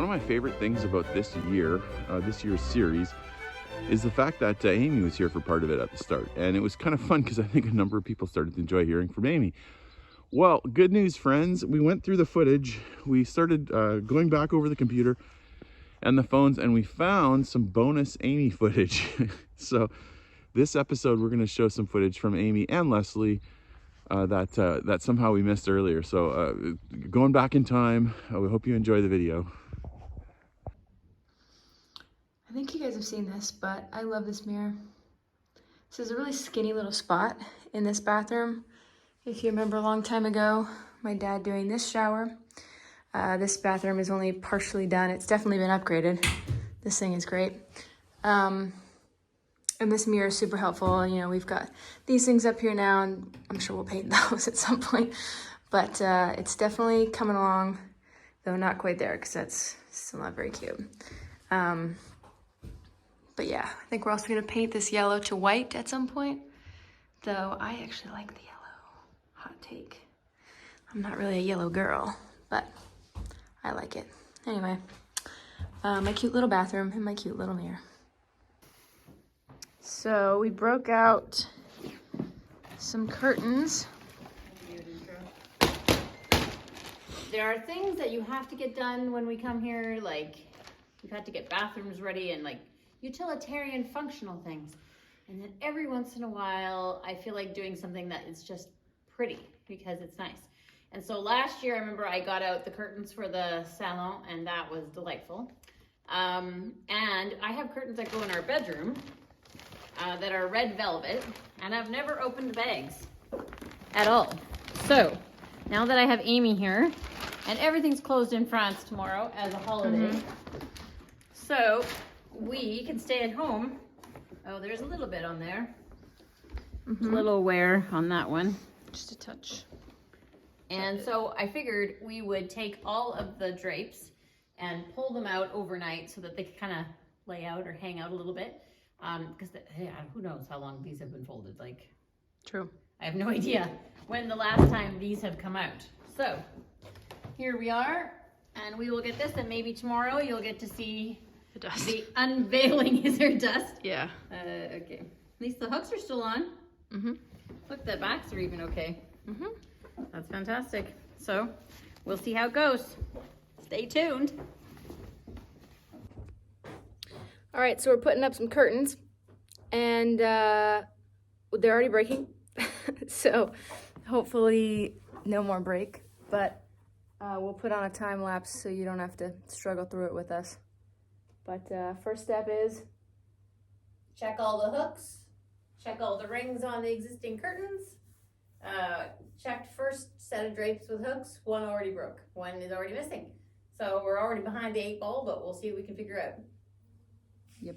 One of my favorite things about this year's series, is the fact that Amy was here for part of it at the start. And it was kind of fun because I think a number of people started to enjoy hearing from Amy. Well, good news, friends. We went through the footage. We started going back over the computer and the phones, and we found some bonus Amy footage. So this episode, we're going to show some footage from Amy and Leslie that somehow we missed earlier. So going back in time, we hope you enjoy the video. I think you guys have seen this, but I love this mirror. This is a really skinny little spot in this bathroom. If you remember a long time ago, my dad doing this shower. This bathroom is only partially done. It's definitely been upgraded. This thing is great. And this mirror is super helpful. You know, we've got these things up here now, and I'm sure we'll paint those at some point. But it's definitely coming along, though not quite there because that's still not very cute. But yeah, I think we're also gonna paint this yellow to white at some point, though I actually like the yellow. Hot take. I'm not really a yellow girl, but I like it. Anyway, my cute little bathroom and my cute little mirror. So we broke out some curtains. There are things that you have to get done when we come here, like we've had to get bathrooms ready and like utilitarian functional things. And then every once in a while, I feel like doing something that is just pretty because it's nice. And so last year, I remember I got out the curtains for the salon and that was delightful. And I have curtains that go in our bedroom that are red velvet, and I've never opened bags at all. So now that I have Amy here, and everything's closed in France tomorrow as a holiday, so we can stay at home. Oh, there's a little bit on there. A little wear on that one. Just a touch. And so I figured we would take all of the drapes and pull them out overnight so that they could kind of lay out or hang out a little bit. Because who knows how long these have been folded. Like, True. I have no idea when the last time these have come out. So here we are, and we will get this, and maybe tomorrow you'll get to see The dust. the unveiling. Is there dust? Yeah. Okay. At least the hooks are still on. Look, the backs are even okay. That's fantastic. So we'll see how it goes. Stay tuned. All right, so we're putting up some curtains, and they're already breaking. So hopefully no more break, but we'll put on a time lapse so you don't have to struggle through it with us. But first step is Check all the hooks. Check all the rings on the existing curtains. Checked first set of drapes with hooks. One already broke. One is already missing. So we're already behind the 8 ball, but we'll see what we can figure out. Yep.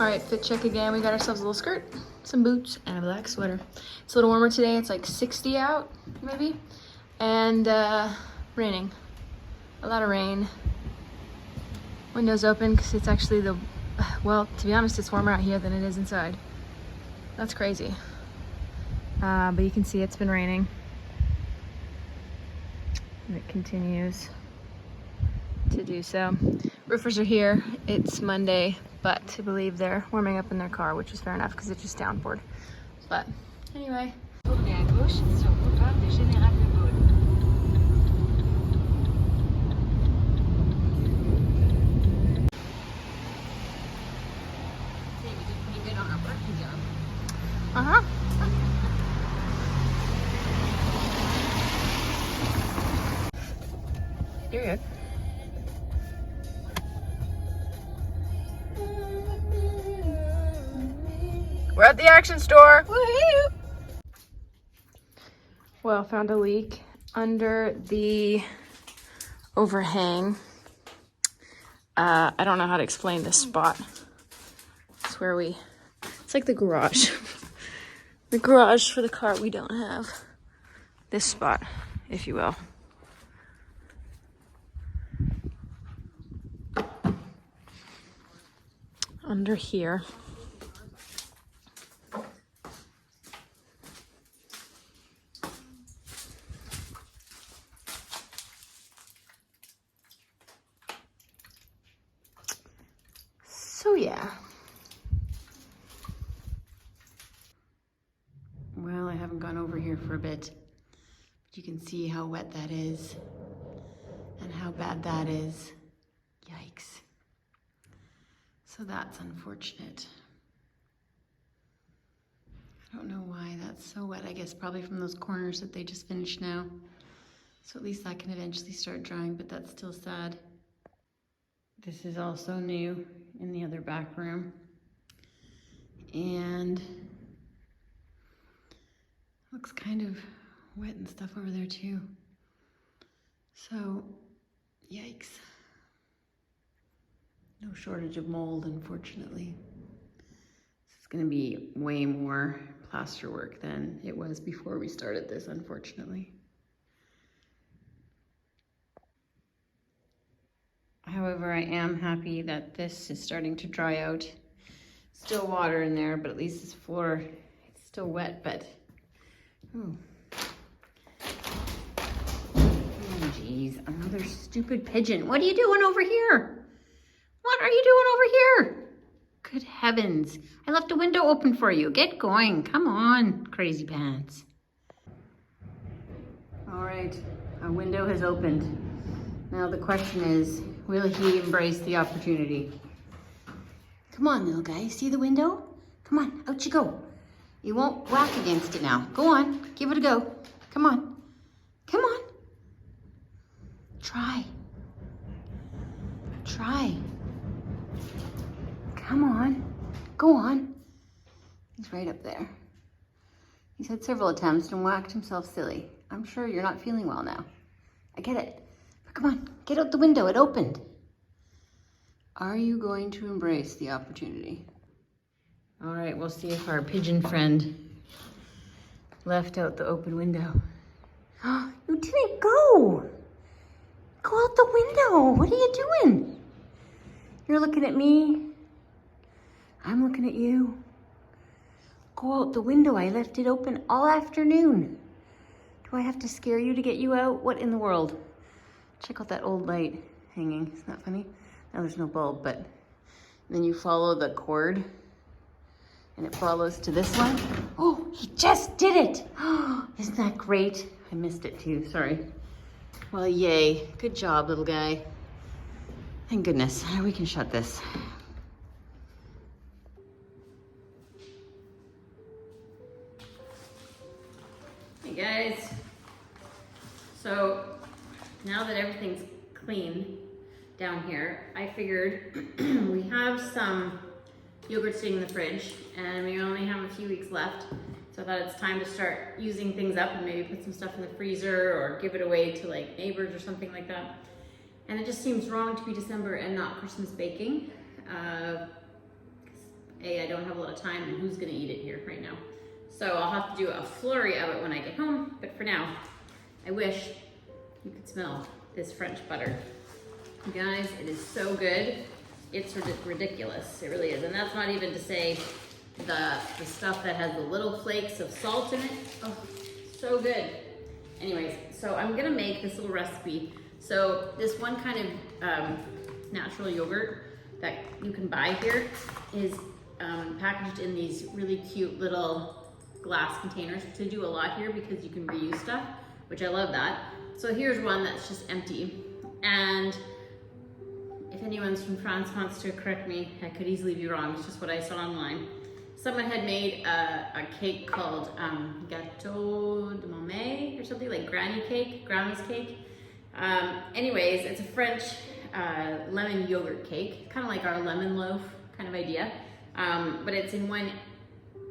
right, fit check again. We got ourselves a little skirt, some boots, and a black sweater. It's a little warmer today. It's like 60 out, maybe. And raining. A lot of rain. Windows open because it's actually well, to be honest, it's warmer out here than it is inside. That's crazy. But you can see it's been raining. And it continues to do so. Roofers are here. It's Monday, but I believe they're warming up in their car, which is fair enough because it just downpoured. But anyway. Tournez à gauche sur boulevard du Général de Gaulle. Hey, we did pretty good on our parking job. Uh-huh. You're good. We're at the action store. Woohoo! Well, found a leak under the overhang. I don't know how to explain this spot. It's where it's like the garage. The garage for the car. We don't have this spot, if you will. Under here. So yeah. Well, I haven't gone over here for a bit. But you can see how wet that is and how bad that is. Yikes. So that's unfortunate. I don't know why that's so wet. I guess probably from those corners that they just finished now. So at least that can eventually start drying, but that's still sad. This is also new in the other back room. And looks kind of wet and stuff over there too. So, yikes. No shortage of mold, unfortunately. This is gonna be way more plaster work than it was before we started this, unfortunately. However, I am happy that this is starting to dry out. Still water in there, but at least this floor, it's still wet, but, ooh. Oh, geez, another stupid pigeon. What are you doing over here? What are you doing over here? Good heavens. I left a window open for you. Get going. Come on, crazy pants. All right, our window has opened. Now the question is, will he embrace the opportunity? Come on, little guy. See the window? Come on, out you go. You won't whack against it now. Go on, give it a go. Come on. Come on. Try. Try. Come on. Go on. He's right up there. He's had several attempts and whacked himself silly. I'm sure you're not feeling well now. I get it. But come on, get out the window. It opened. Are you going to embrace the opportunity? All right, we'll see if our pigeon friend left out the open window. You didn't go. Go out the window. What are you doing? You're looking at me. I'm looking at you. Go out the window. I left it open all afternoon. Do I have to scare you to get you out? What in the world? Check out that old light hanging. Isn't that funny? Now there's no bulb, but then you follow the cord and it follows to this one. Oh, he just did it. Isn't that great? I missed it too, sorry. Well, yay. Good job, little guy. Thank goodness. We can shut this. Hey guys. So now that everything's clean down here, I figured we have some yogurt sitting in the fridge and we only have a few weeks left. So I thought it's time to start using things up and maybe put some stuff in the freezer or give it away to like neighbors or something like that. And it just seems wrong to be December and not Christmas baking. A, I don't have a lot of time, and who's gonna eat it here right now? So I'll have to do a flurry of it when I get home, but for now, I wish you could smell this French butter. You guys, it is so good. It's ridiculous, it really is. And that's not even to say the stuff that has the little flakes of salt in it. Oh, so good. Anyways, so I'm gonna make this little recipe. So this one kind of natural yogurt that you can buy here is packaged in these really cute little glass containers, which they do a lot here because you can reuse stuff, which I love that. So here's one that's just empty. And if anyone's from France wants to correct me, I could easily be wrong. It's just what I saw online. Someone had made a cake called Gâteau de Mamie or something, like granny cake, grandma's cake. Anyways, it's a French lemon yogurt cake, kind of like our lemon loaf kind of idea. But it's in one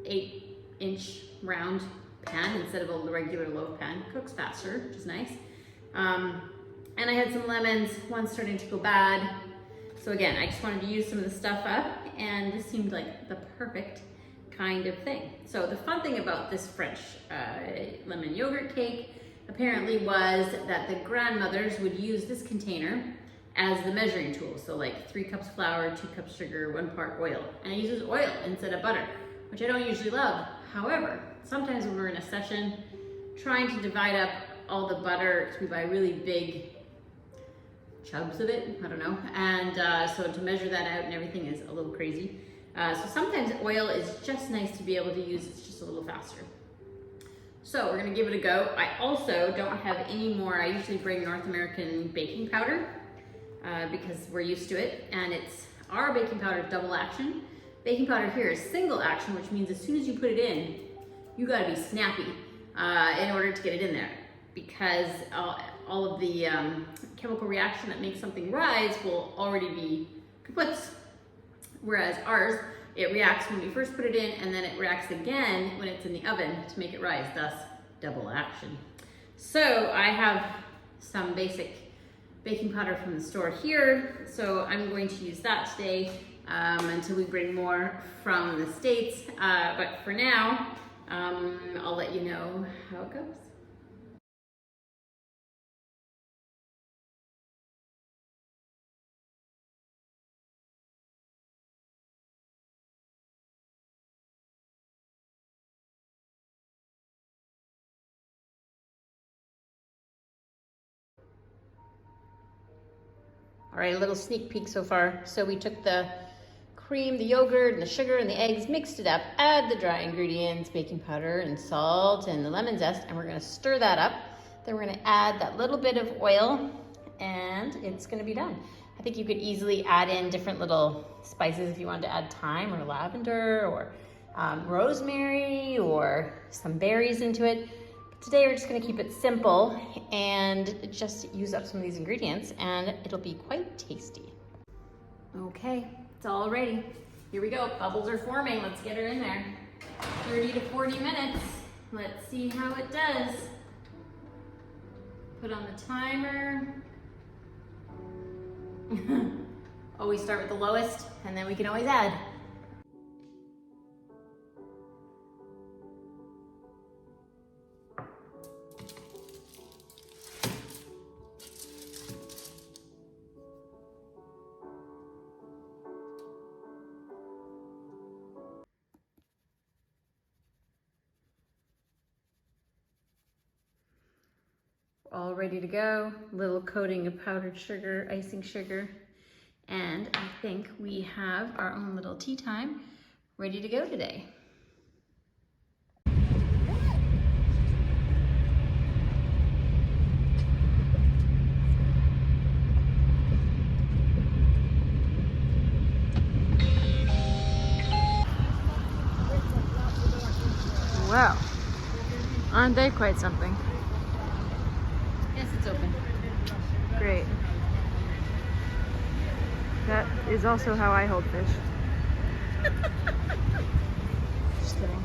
8-inch round pan instead of a regular loaf pan. Cooks faster, which is nice. And I had some lemons, one's starting to go bad. So again, I just wanted to use some of the stuff up, and this seemed like the perfect kind of thing. So the fun thing about this French lemon yogurt cake apparently was that the grandmothers would use this container as the measuring tool. So like 3 cups flour, 2 cups sugar, 1 part oil. And it uses oil instead of butter, which I don't usually love. However, sometimes when we're in a session trying to divide up all the butter, because we buy really big chubs of it, I don't know. And so to measure that out and everything is a little crazy. So sometimes oil is just nice to be able to use, it's just a little faster. So we're gonna give it a go. I also don't have any more, I usually bring North American baking powder because we're used to it. And it's our baking powder is double action. Baking powder here is single action, which means as soon as you put it in, you gotta be snappy in order to get it in there. Because all of the chemical reaction that makes something rise will already be kaput. Whereas ours, it reacts when we first put it in, and then it reacts again when it's in the oven to make it rise, thus double action. So I have some basic baking powder from the store here, so I'm going to use that today until we bring more from the States. But for now, I'll let you know how it goes. All right, a little sneak peek so far. So we took the cream, the yogurt, and the sugar, and the eggs, mixed it up, add the dry ingredients, baking powder, and salt, and the lemon zest, and we're gonna stir that up. Then we're gonna add that little bit of oil, and it's gonna be done. I think you could easily add in different little spices if you wanted to add thyme or lavender or rosemary or some berries into it. Today we're just gonna keep it simple and just use up some of these ingredients, and it'll be quite tasty. Okay, it's all ready. Here we go, bubbles are forming. Let's get her in there. 30 to 40 minutes. Let's see how it does. Put on the timer. Always start with the lowest, and then we can always add. All ready to go. Little coating of powdered sugar, icing sugar. And I think we have our own little tea time ready to go today. Wow, aren't they quite something? Yes, it's open. Great. That is also how I hold fish. Just kidding.